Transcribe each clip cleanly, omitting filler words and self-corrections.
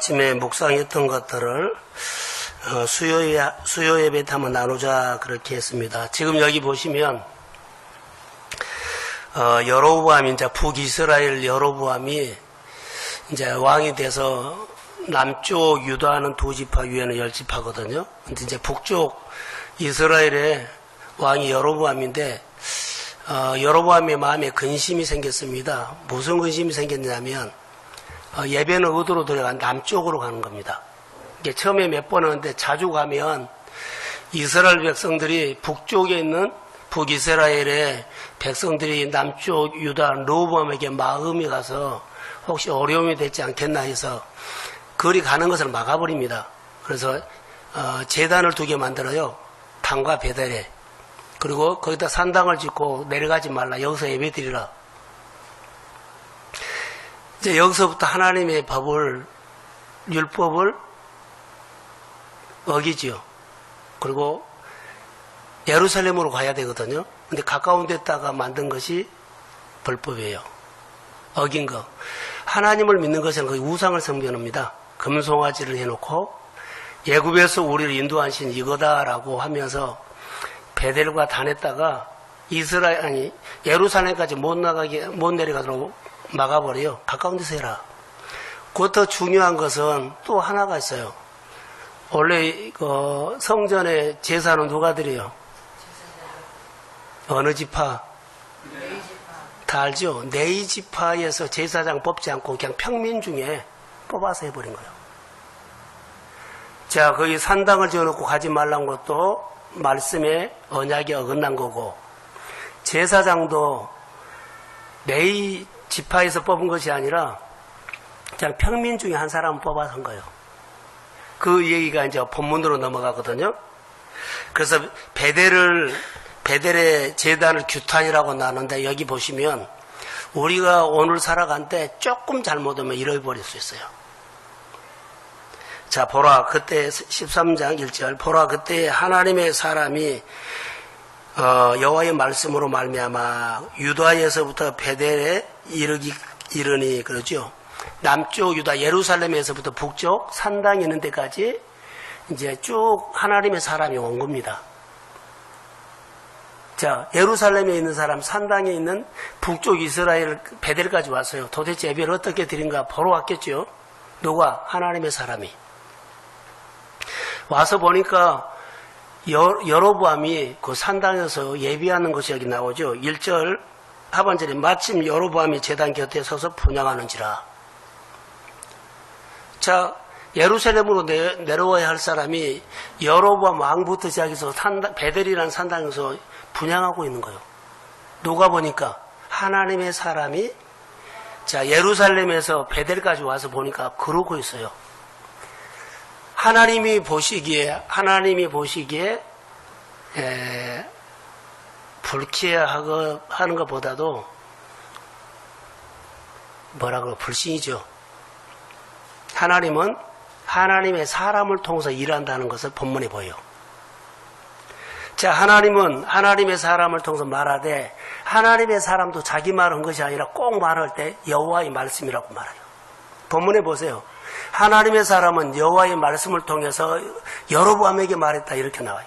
아침에 묵상했던 것들을 수요 예배 때 한번 나누자 그렇게 했습니다. 지금 여기 보시면 여로보암이 이제 북이스라엘 여로보암이 이제 왕이 돼서 남쪽 유다는 2지파 위에는 10지파거든요. 근데 이제 북쪽 이스라엘의 왕이 여로보암인데 여로보암의 마음에 근심이 생겼습니다. 무슨 근심이 생겼냐면 예배는 어디로 들어가? 남쪽으로 가는 겁니다. 이게 처음에 몇 번 하는데 자주 가면 이스라엘 백성들이 북쪽에 있는 북이스라엘의 백성들이 남쪽 유다 르호보암에게 마음이 가서 혹시 어려움이 되지 않겠나 해서 그리 가는 것을 막아버립니다. 그래서 제단을 2개 만들어요. 단과 베델에. 그리고 거기다 산당을 짓고 내려가지 말라. 여기서 예배드리라. 이제 여기서부터 하나님의 법을, 율법을 어기지요. 그리고 예루살렘으로 가야 되거든요. 근데 가까운 데다가 만든 것이 불법이에요. 어긴 거. 하나님을 믿는 것은 거의 우상을 섬기는겁니다. 금송아지를 해놓고 예굽에서 우리를 인도하신 이거다라고 하면서 베델과 단에다가 예루살렘까지 못 내려가도록 막아버려요. 가까운 데서 해라. 그 더 중요한 것은 또 하나가 있어요. 원래 성전에 제사는 누가 드려요? 어느 지파? 다 알죠? 네 지파에서 제사장 뽑지 않고 그냥 평민 중에 뽑아서 해버린 거예요. 자, 거기 산당을 지어놓고 가지 말란 것도 말씀에 언약이 어긋난 거고, 제사장도 네 지파에서 뽑은 것이 아니라 그냥 평민 중에 한 사람 뽑아서 한 거예요. 그 얘기가 이제 본문으로 넘어가거든요. 그래서 베델의 제단을 규탄이라고 나누는데 여기 보시면 우리가 오늘 살아간 때 조금 잘못하면 잃어버릴 수 있어요. 자, 보라 그때 13장 1절 보라 그때 하나님의 사람이 여호와의 말씀으로 말미암아 유다에서부터 베델에 이르니 그러죠. 남쪽 유다 예루살렘에서부터 북쪽 산당이 있는 데까지 이제 쭉 하나님의 사람이 온 겁니다. 자, 예루살렘에 있는 사람, 산당에 있는 북쪽 이스라엘 베델까지 왔어요. 도대체 예배를 어떻게 드린가 보러 왔겠죠. 누가? 하나님의 사람이. 와서 보니까 여로보암이 그 산당에서 예배하는 것이 여기 나오죠. 1절 하반절에 마침 여로보암이 제단 곁에 서서 분향하는지라. 자, 예루살렘으로 내려와야 할 사람이 여로보암 왕부터 시작해서 베델이라는 산당에서 분향하고 있는 거예요. 누가 보니까 하나님의 사람이 자 예루살렘에서 베델까지 와서 보니까 그러고 있어요. 하나님이 보시기에 불쾌하는 것보다도 불신이죠. 하나님은 하나님의 사람을 통해서 일한다는 것을 본문에 보여요. 자, 하나님은 하나님의 사람을 통해서 말하되 하나님의 사람도 자기 말을 한 것이 아니라 꼭 말할 때 여호와의 말씀이라고 말해요. 본문에 보세요. 하나님의 사람은 여호와의 말씀을 통해서 여로보암에게 말했다 이렇게 나와요.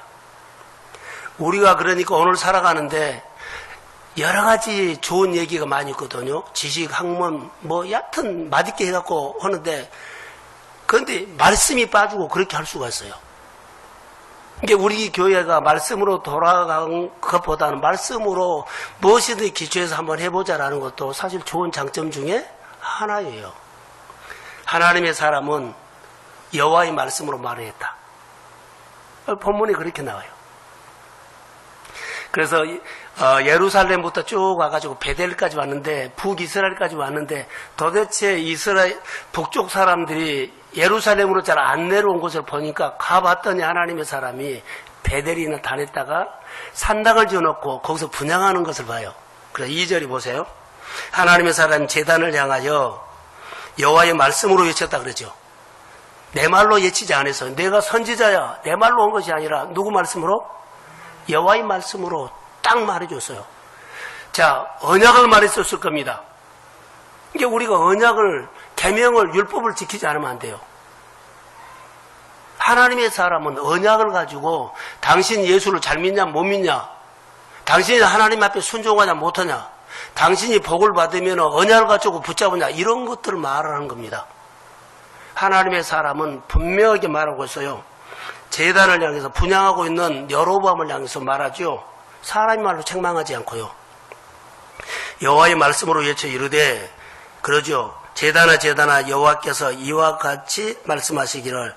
우리가 그러니까 오늘 살아가는데 여러 가지 좋은 얘기가 많이 있거든요. 지식, 학문, 얕은 맛있게 해갖고 하는데 그런데 말씀이 빠지고 그렇게 할 수가 있어요. 이게 우리 교회가 말씀으로 돌아간 것보다는 말씀으로 무엇이든 기초해서 한번 해보자라는 것도 사실 좋은 장점 중에 하나예요. 하나님의 사람은 여호와의 말씀으로 말을 했다. 본문에 그렇게 나와요. 그래서 예루살렘부터 쭉 와가지고 베델까지 왔는데 북이스라엘까지 왔는데 도대체 이스라엘 북쪽 사람들이 예루살렘으로 잘 안 내려온 것을 보니까 가봤더니 하나님의 사람이 베델이나 단에다가 산당을 지어놓고 거기서 분향하는 것을 봐요. 그래서 2절이 보세요. 하나님의 사람이 제단을 향하여 여호와의 말씀으로 외쳤다 그러죠. 내 말로 외치지 않아서 내가 선지자야 내 말로 온 것이 아니라 누구 말씀으로? 여호와의 말씀으로 딱 말해줬어요. 자, 언약을 말했었을 겁니다. 이게 우리가 언약을, 계명을, 율법을 지키지 않으면 안 돼요. 하나님의 사람은 언약을 가지고 당신 예수를 잘 믿냐 못 믿냐, 당신이 하나님 앞에 순종하냐 못하냐, 당신이 복을 받으면 언약을 가지고 붙잡으냐, 이런 것들을 말하는 겁니다. 하나님의 사람은 분명하게 말하고 있어요. 제단을 향해서 분향하고 있는 여로보암을 향해서 말하죠. 사람의 말로 책망하지 않고요. 여호와의 말씀으로 외쳐 이르되, 그러죠. 제단아 여호와께서 이와 같이 말씀하시기를,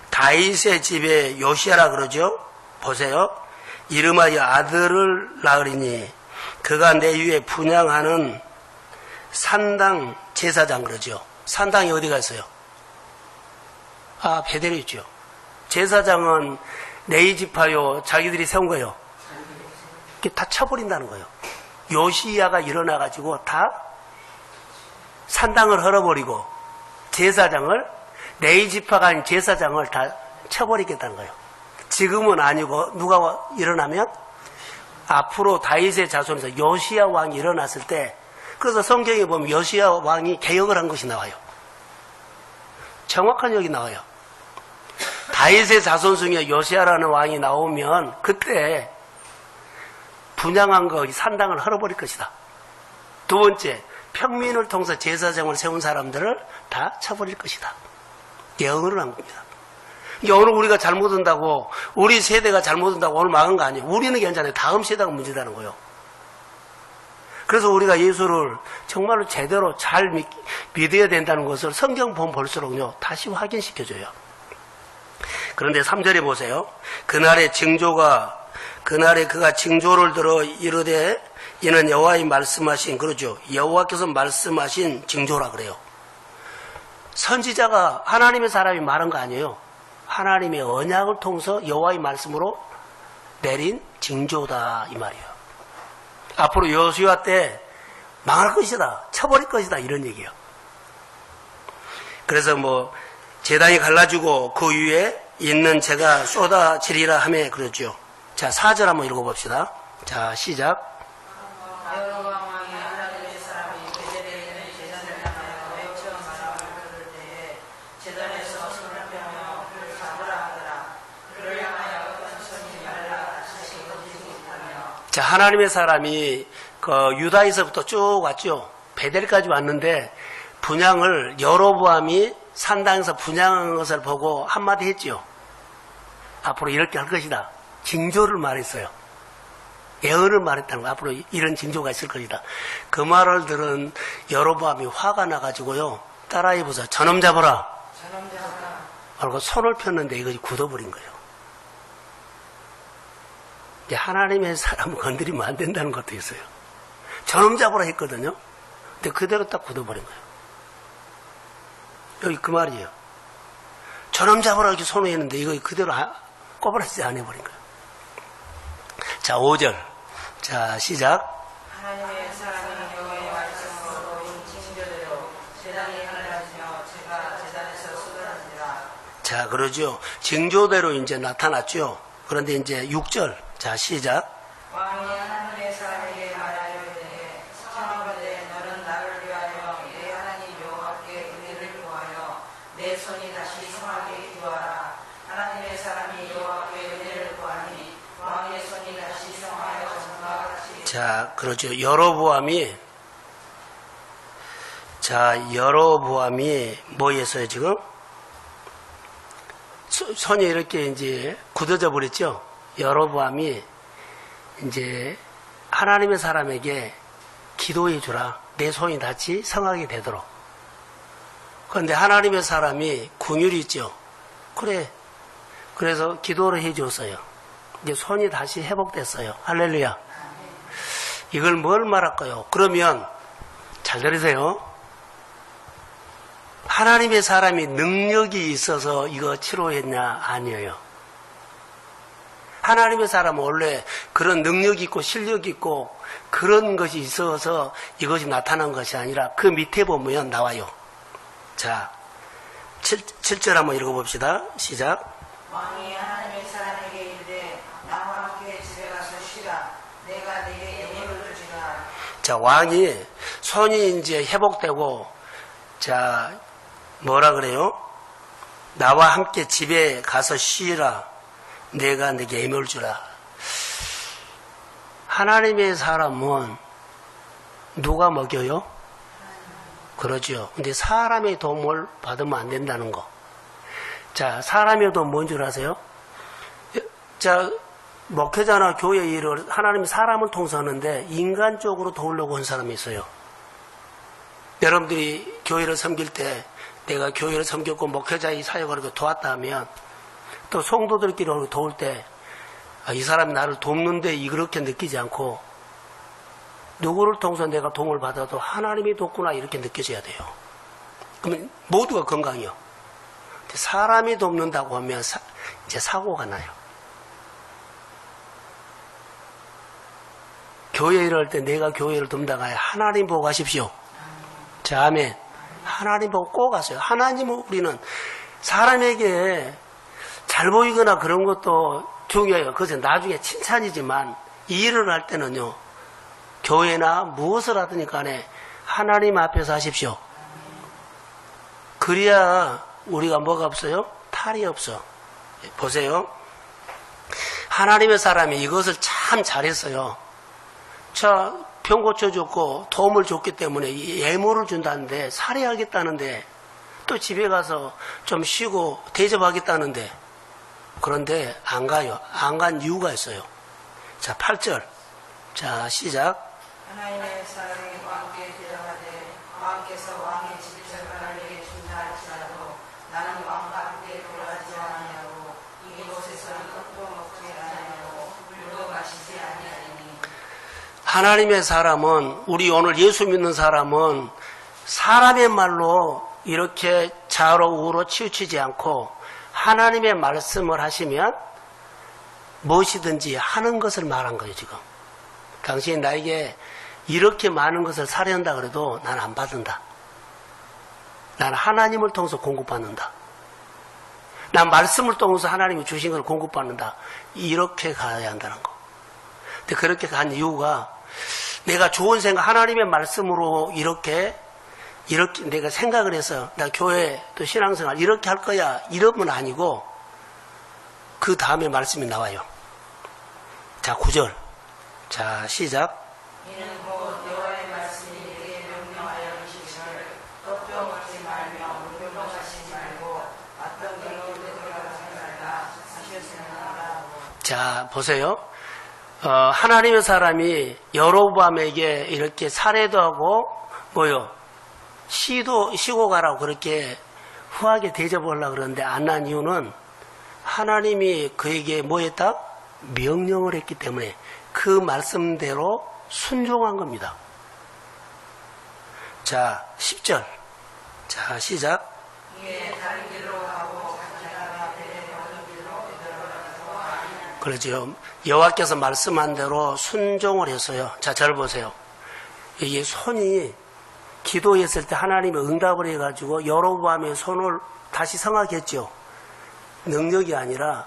다윗의 집에 요시야라 그러죠. 보세요. 이름하여 아들을 낳으리니 그가 내 위에 분향하는 산당 제사장 그러죠. 산당이 어디가 있어요? 베델에 있죠. 제사장은 레위 지파요, 자기들이 세운 거예요. 이게 다 쳐버린다는 거예요. 요시야가 일어나가지고 다 산당을 헐어버리고 제사장을, 레위 지파가 아닌 제사장을 다 쳐버리겠다는 거예요. 지금은 아니고 누가 일어나면 앞으로 다윗의 자손에서 요시야 왕이 일어났을 때, 그래서 성경에 보면 요시야 왕이 개혁을 한 것이 나와요. 정확한 여기 나와요. 다윗의 자손 중에 요시야라는 왕이 나오면 그때 분향한 거 산당을 헐어버릴 것이다. 두 번째, 평민을 통해서 제사장을 세운 사람들을 다 쳐버릴 것이다. 예언을 한 겁니다. 이게 오늘 우리가 잘못한다고, 우리 세대가 잘못한다고 오늘 막은 거 아니에요. 우리는 괜찮아요. 다음 세대가 문제다는 거예요. 그래서 우리가 예수를 정말로 제대로 잘 믿어야 된다는 것을 성경 보면 볼수록요, 다시 확인시켜줘요. 그런데 3절에 보세요. 그날에 그가 징조를 들어 이르되 이는 여호와의 말씀하신, 그러죠. 여호와께서 말씀하신 징조라 그래요. 선지자가 하나님의 사람이 말한 거 아니에요. 하나님의 언약을 통해서 여호와의 말씀으로 내린 징조다 이 말이에요. 앞으로 여호수아 때 망할 것이다, 쳐버릴 것이다, 이런 얘기예요. 그래서 제단이 갈라지고 그 위에 있는 재가 쏟아지리라 하며 그러죠. 자, 4절 한번 읽어봅시다. 자, 시작. 자, 하나님의 사람이 유다에서부터 쭉 왔죠. 베델까지 왔는데 분향을, 여로보암이 산당에서 분향한 것을 보고 한마디 했죠. 앞으로 이렇게 할 것이다. 징조를 말했어요. 예언을 말했다는 거. 앞으로 이런 징조가 있을 것이다. 그 말을 들은 여로보암이 화가 나가지고요, 따라해보자. 저놈 잡아라. 그리고 손을 폈는데 이것이 굳어버린 거예요. 하나님의 사람을 건드리면 안 된다는 것도 있어요. 저놈 잡으라 했거든요. 근데 그대로 딱 굳어버린 거예요. 여기 그 말이에요. 저놈 잡으라 이렇게 손을 했는데 이거 그대로 꼬부라지지 안 해버린 거예요. 자, 5절. 자, 시작. 하나님의 사람이 여호와의 말씀으로 인 징조대로 제단이 갈라지며 제가 제단에서 쏟아지니라. 자, 그러죠. 징조대로 이제 나타났죠. 그런데 이제 6절. 자, 시작. 왕이 하나님의 사람에게 말하려되 청하건대 너는 나를 위하여 내 하나님 여호와께 은혜를 구하여 내 손이 다시 성하게 기도하라. 하나님의 사람이 여호와께 은혜를 구하니 왕의 손이 다시 성하여 전과 같이. 자, 그러죠. 여로보암이 뭐였어요, 지금? 손이 이렇게 이제 굳어져 버렸죠? 여로보암이 이제 하나님의 사람에게 기도해 주라. 내 손이 다시 성하게 되도록. 그런데 하나님의 사람이 긍휼이 있죠. 그래. 그래서 기도를 해 줬어요. 이제 손이 다시 회복됐어요. 할렐루야. 이걸 뭘 말할까요? 그러면 잘 들으세요. 하나님의 사람이 능력이 있어서 이거 치료했냐? 아니에요. 하나님의 사람은 원래 그런 능력이 있고 실력이 있고 그런 것이 있어서 이것이 나타난 것이 아니라 그 밑에 보면 나와요. 자, 7절 한번 읽어봅시다. 시작. 왕이 하나님의 사람에게 이르되 나와 함께 집에 가서 쉬라. 내가 네게 예물을 주리라. 자, 왕이 손이 이제 회복되고, 자, 뭐라 그래요? 나와 함께 집에 가서 쉬라. 내가 네게 애물 주라. 하나님의 사람은 누가 먹여요? 그러죠. 근데 사람의 도움을 받으면 안 된다는 거. 자, 사람의 도움 뭔 줄 아세요? 자, 목회자나 교회 일을 하나님이 사람을 통해서 하는데 인간적으로 도우려고 한 사람이 있어요. 여러분들이 교회를 섬길 때 내가 교회를 섬겼고 목회자의 사역을 이렇게 도왔다 하면 또 성도들끼리 도울 때 이 사람이 나를 돕는데 이렇게 느끼지 않고 누구를 통해서 내가 도움을 받아도 하나님이 돕구나 이렇게 느껴져야 돼요. 그러면 모두가 건강해요. 사람이 돕는다고 하면 이제 사고가 나요. 교회 일을 할 때 내가 교회를 돕다가 하나님 보고 가십시오. 자, 아멘. 하나님 보고 꼭 가세요. 하나님은 우리는 사람에게 잘 보이거나 그런 것도 중요해요. 그것은 나중에 칭찬이지만 이 일을 할 때는요. 교회나 무엇을 하든 간에 하나님 앞에서 하십시오. 그래야 우리가 뭐가 없어요? 탈이 없어. 보세요. 하나님의 사람이 이것을 참 잘했어요. 자, 병 고쳐줬고 도움을 줬기 때문에 예물을 준다는데 살해하겠다는데 또 집에 가서 좀 쉬고 대접하겠다는데 그런데 안 가요. 안 간 이유가 있어요. 자, 8절. 자, 시작. 하나님의 사람이 왕께 대답하되 왕께서 왕의 집에서를 내게 준다 할지라도 나는 왕과 함께 돌아가지 아니하고 이곳에서는 떡도 먹지 아니하고 물도 마시지 아니하리니. 하나님의 사람은 우리 오늘 예수 믿는 사람은 사람의 말로 이렇게 좌로 우로 치우치지 않고 하나님의 말씀을 하시면 무엇이든지 하는 것을 말한 거예요. 지금 당신이 나에게 이렇게 많은 것을 살해한다 그래도 난 안 받는다. 난 하나님을 통해서 공급받는다. 난 말씀을 통해서 하나님이 주신 걸 공급받는다. 이렇게 가야 한다는 거. 근데 그렇게 간 이유가 내가 좋은 생각, 하나님의 말씀으로 이렇게 내가 생각을 해서 나 교회 또 신앙생활 이렇게 할 거야 이러면 아니고 그 다음에 말씀이 나와요. 자, 9절. 자, 시작. 이는 곧 여호와의 말씀이 내게 명령하여 이르시기를 떡도 먹지 말며 물도 마시지 말고 왔던 길로 되돌아가지 말라 하셨으나. 자, 보세요. 하나님의 사람이 여로보암에게 이렇게 살해도 하고 쉬고 가라고 그렇게 후하게 대접을 하려고 그러는데 안 한 이유는 하나님이 그에게 뭐 했다? 명령을 했기 때문에 그 말씀대로 순종한 겁니다. 자, 10절. 자, 시작. 이에 다른 길로 가고 자기가 베델에 어느 길로 되돌아가서 그렇죠. 여호와께서 말씀한 대로 순종을 했어요. 자, 절 보세요. 이게 손이 기도했을 때 하나님이 응답을 해가지고 여로보암의 손을 다시 성하겠죠. 능력이 아니라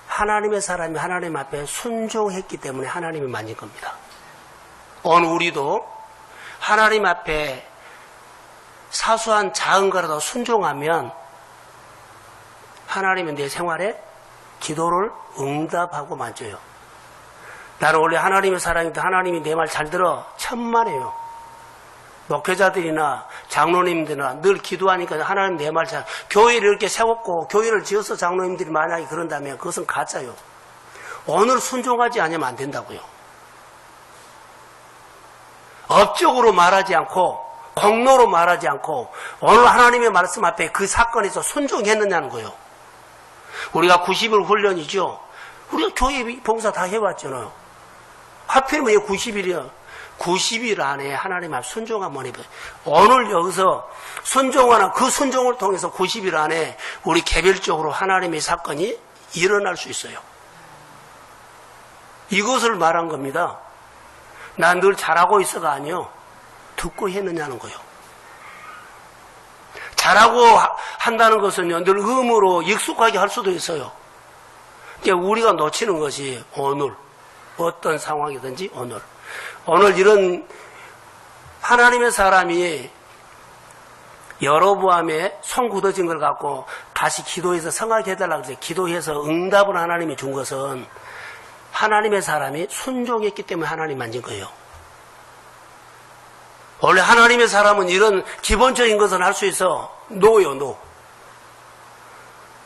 하나님의 사람이 하나님 앞에 순종했기 때문에 하나님이 만진 겁니다. 오늘 우리도 하나님 앞에 사소한 작은 거라도 순종하면 하나님은 내 생활에 기도를 응답하고 만져요. 나는 원래 하나님의 사람인데 하나님이 내 말 잘 들어 천만에요. 목회자들이나 장로님들이나 늘 기도하니까 하나님 내 말 잘, 교회를 이렇게 세웠고 교회를 지어서 장로님들이 만약에 그런다면 그것은 가짜요. 오늘 순종하지 않으면 안 된다고요. 업적으로 말하지 않고 공로로 말하지 않고 오늘 하나님의 말씀 앞에 그 사건에서 순종했느냐는 거예요. 우리가 90일 훈련이죠. 우리가 교회 봉사 다 해왔잖아요. 하필이면 왜 90일이야? 90일 안에 하나님 앞 순종하면 해봐요. 오늘 여기서 순종하는 그 순종을 통해서 90일 안에 우리 개별적으로 하나님의 사건이 일어날 수 있어요. 이것을 말한 겁니다. 난 늘 잘하고 있어가 아니요. 듣고 했느냐는 거예요. 잘하고 한다는 것은요, 늘 의무로 익숙하게 할 수도 있어요. 그러니까 우리가 놓치는 것이 오늘, 어떤 상황이든지 오늘 이런 하나님의 사람이 여로보암의 손 굳어진 걸 갖고 다시 기도해서 성하게 해달라고 해서 기도해서 응답을 하나님이 준 것은 하나님의 사람이 순종했기 때문에 하나님 만진 거예요. 원래 하나님의 사람은 이런 기본적인 것은 할 수 있어. 노요, 노.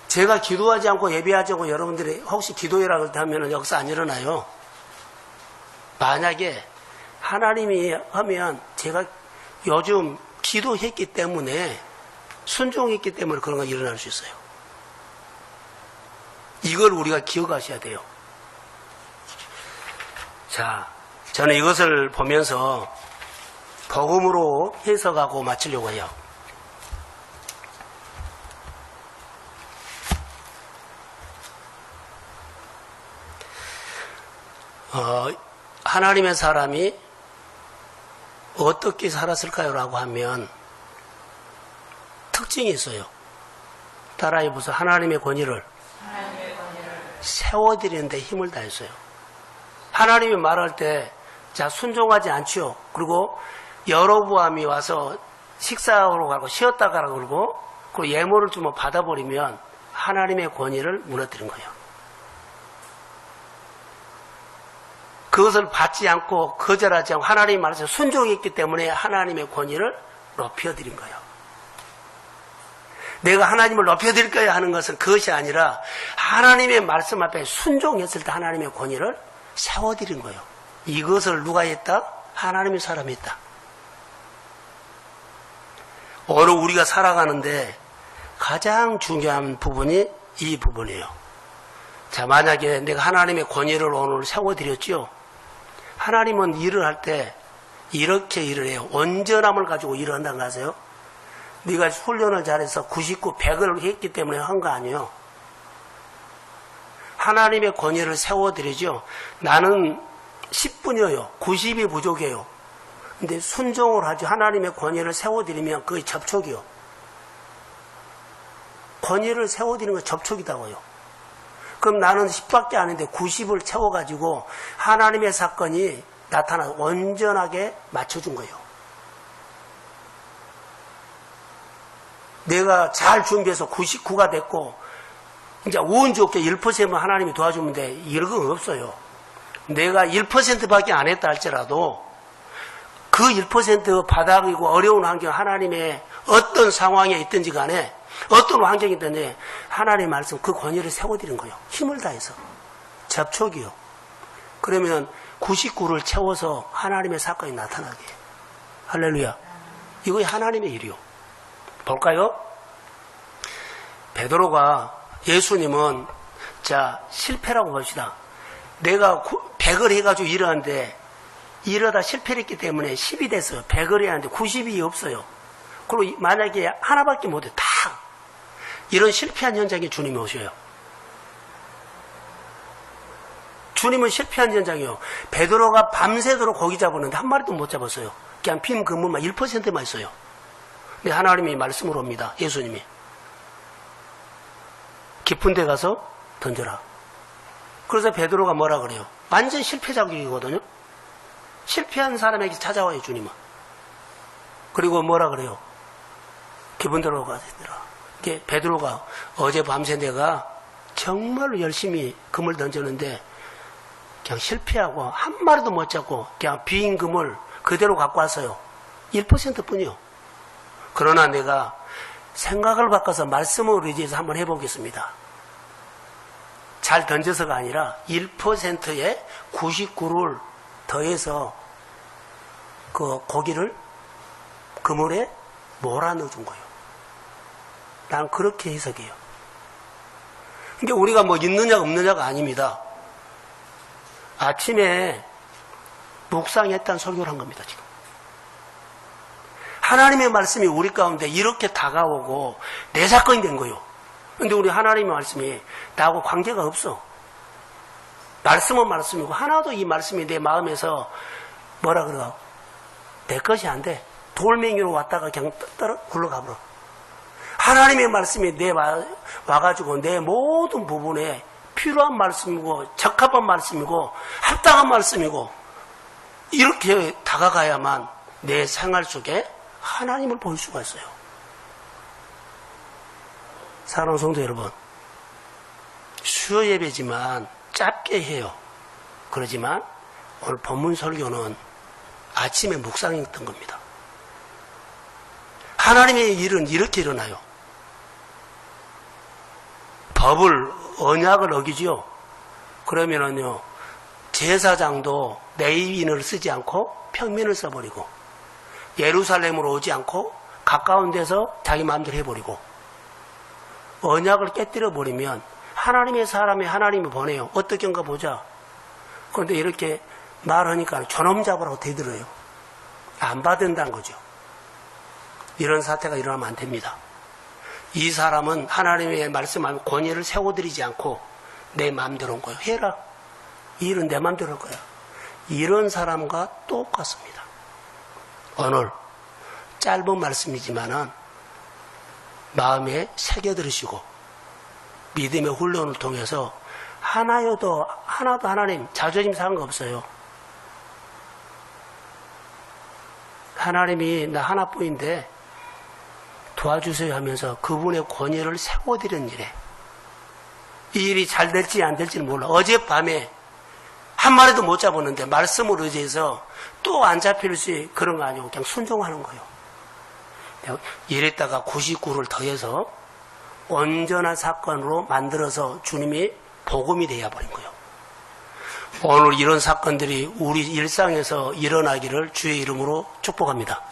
제가 기도하지 않고 예배하지 않고 여러분들이 혹시 기도해라 하면 역사 안 일어나요. 만약에 하나님이 하면 제가 요즘 기도했기 때문에 순종했기 때문에 그런 거 일어날 수 있어요. 이걸 우리가 기억하셔야 돼요. 자, 저는 이것을 보면서 복음으로 해석하고 마치려고 해요. 하나님의 사람이 어떻게 살았을까요? 라고 하면 특징이 있어요. 따라해보세요. 하나님의 권위를 세워드리는데 힘을 다했어요. 하나님이 말할 때, 자, 순종하지 않지요. 그리고 여로보암이 와서 식사하러 가고 쉬었다 가라고 그러고, 그 예물을 좀 받아버리면 하나님의 권위를 무너뜨린 거예요. 그것을 받지 않고 거절하지 않고 하나님이 말해서 순종했기 때문에 하나님의 권위를 높여드린 거예요. 내가 하나님을 높여드릴 거야 하는 것은 그것이 아니라 하나님의 말씀 앞에 순종했을 때 하나님의 권위를 세워드린 거예요. 이것을 누가 했다? 하나님의 사람이 했다. 오늘 우리가 살아가는데 가장 중요한 부분이 이 부분이에요. 자, 만약에 내가 하나님의 권위를 오늘 세워드렸죠. 하나님은 일을 할 때 이렇게 일을 해요. 온전함을 가지고 일을 한다는 거 아세요? 네가 훈련을 잘해서 99, 100을 했기 때문에 한 거 아니에요. 하나님의 권위를 세워드리죠. 나는 10분이에요. 90이 부족해요. 근데 순종을 하죠. 하나님의 권위를 세워드리면 그게 접촉이요. 권위를 세워드리는 건 접촉이다고요. 그럼 나는 10밖에 안 했는데 90을 채워가지고 하나님의 사건이 나타나 온전하게 맞춰준 거예요. 내가 잘 준비해서 99가 됐고 이제 운 좋게 1%만 하나님이 도와주면 돼. 이런 건 없어요. 내가 1%밖에 안 했다 할지라도 그 1% 바닥이고 어려운 환경 하나님의 어떤 상황에 있든지 간에 어떤 환경이든지 하나님의 말씀 그 권위를 세워드린 거예요. 힘을 다해서. 접촉이요. 그러면 99를 채워서 하나님의 사건이 나타나게. 할렐루야. 이거 하나님의 일이요. 볼까요? 베드로가 예수님은 자 실패라고 봅시다. 내가 100을 해가지고 일하는데 이러다 실패를 했기 때문에 10이 됐어요. 100을 해야 하는데 90이 없어요. 그리고 만약에 하나밖에 못해 다 이런 실패한 현장에 주님이 오셔요. 주님은 실패한 현장이요. 베드로가 밤새도록 고기 잡았는데 한 마리도 못 잡았어요. 그냥 빈 그물만 1%만 있어요. 근데 하나님이 말씀으로 옵니다. 예수님이. 깊은 데 가서 던져라. 그래서 베드로가 뭐라 그래요? 완전 실패작이거든요. 실패한 사람에게 찾아와요, 주님은. 그리고 뭐라 그래요? 깊은 데로 가서 던져라. 베드로가 어제 밤새 내가 정말로 열심히 금을 던졌는데 그냥 실패하고 한 마리도 못 잡고 그냥 빈 금을 그대로 갖고 왔어요. 1% 뿐이요. 그러나 내가 생각을 바꿔서 말씀을 의지해서 한번 해보겠습니다. 잘 던져서가 아니라 1%에 99를 더해서 그 고기를 그물에 몰아넣어준 거예요. 난 그렇게 해석해요. 그러니까 우리가 뭐 있느냐 없느냐가 아닙니다. 아침에 묵상했다는 설교를 한 겁니다. 지금 하나님의 말씀이 우리 가운데 이렇게 다가오고 내 사건이 된 거예요. 근데 우리 하나님의 말씀이 나하고 관계가 없어. 말씀은 말씀이고 하나도 이 말씀이 내 마음에서 뭐라 그래요? 내 것이 안 돼. 돌멩이로 왔다가 그냥 굴러가버려. 하나님의 말씀이 와가지고 내 모든 부분에 필요한 말씀이고 적합한 말씀이고 합당한 말씀이고 이렇게 다가가야만 내 생활 속에 하나님을 볼 수가 있어요. 사랑하는 성도 여러분, 수요 예배지만 짧게 해요. 그러지만 오늘 본문 설교는 아침에 묵상했던 겁니다. 하나님의 일은 이렇게 일어나요. 법을, 언약을 어기지요. 그러면은요, 제사장도 레위인을 쓰지 않고 평민을 써버리고, 예루살렘으로 오지 않고 가까운 데서 자기 마음대로 해버리고, 언약을 깨뜨려 버리면 하나님의 사람이 하나님이 보내요. 어떻게 한가 보자. 그런데 이렇게 말하니까 저놈 잡으라고 대들어요. 안 받는다는 거죠. 이런 사태가 일어나면 안 됩니다. 이 사람은 하나님의 말씀하면 권위를 세워드리지 않고 내 마음대로 한 거예요. 해라. 이 일은 내 마음대로 할 거야. 이런 사람과 똑같습니다. 오늘 짧은 말씀이지만은 마음에 새겨들으시고 믿음의 훈련을 통해서 하나도 하나님 자존심 상한 거 없어요. 하나님이 나 하나뿐인데 도와주세요 하면서 그분의 권위를 세워드리는 일에 이 일이 잘 될지 안 될지는 몰라. 어젯밤에 한 마리도 못 잡았는데 말씀을 의지해서 또 안 잡힐 수 그런 거 아니고 그냥 순종하는 거예요. 이랬다가 99를 더해서 온전한 사건으로 만들어서 주님이 복음이 되어 버린 거예요. 오늘 이런 사건들이 우리 일상에서 일어나기를 주의 이름으로 축복합니다.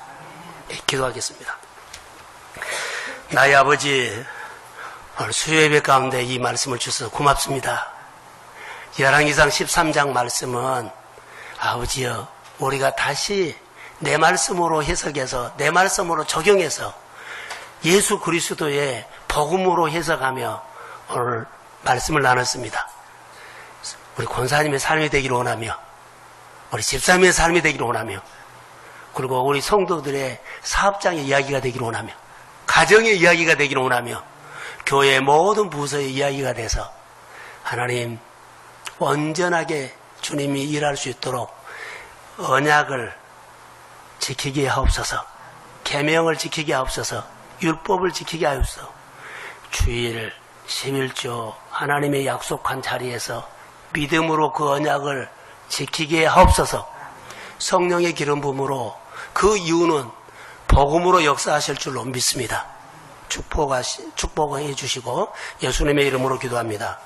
네, 기도하겠습니다. 나의 아버지, 오늘 수요예배 가운데 이 말씀을 주셔서 고맙습니다. 열왕기상 13장 말씀은 아버지여, 우리가 다시 내 말씀으로 해석해서 내 말씀으로 적용해서 예수 그리스도의 복음으로 해석하며 오늘 말씀을 나눴습니다. 우리 권사님의 삶이 되기를 원하며 우리 집사님의 삶이 되기를 원하며 그리고 우리 성도들의 사업장의 이야기가 되기를 원하며 가정의 이야기가 되기를 원하며 교회의 모든 부서의 이야기가 돼서 하나님 온전하게 주님이 일할 수 있도록 언약을 지키게 하옵소서, 계명을 지키게 하옵소서, 율법을 지키게 하옵소서. 주일 11조 하나님의 약속한 자리에서 믿음으로 그 언약을 지키게 하옵소서. 성령의 기름 부음으로 그 이유는 복음으로 역사하실 줄로 믿습니다. 축복해 주시고 예수님의 이름으로 기도합니다.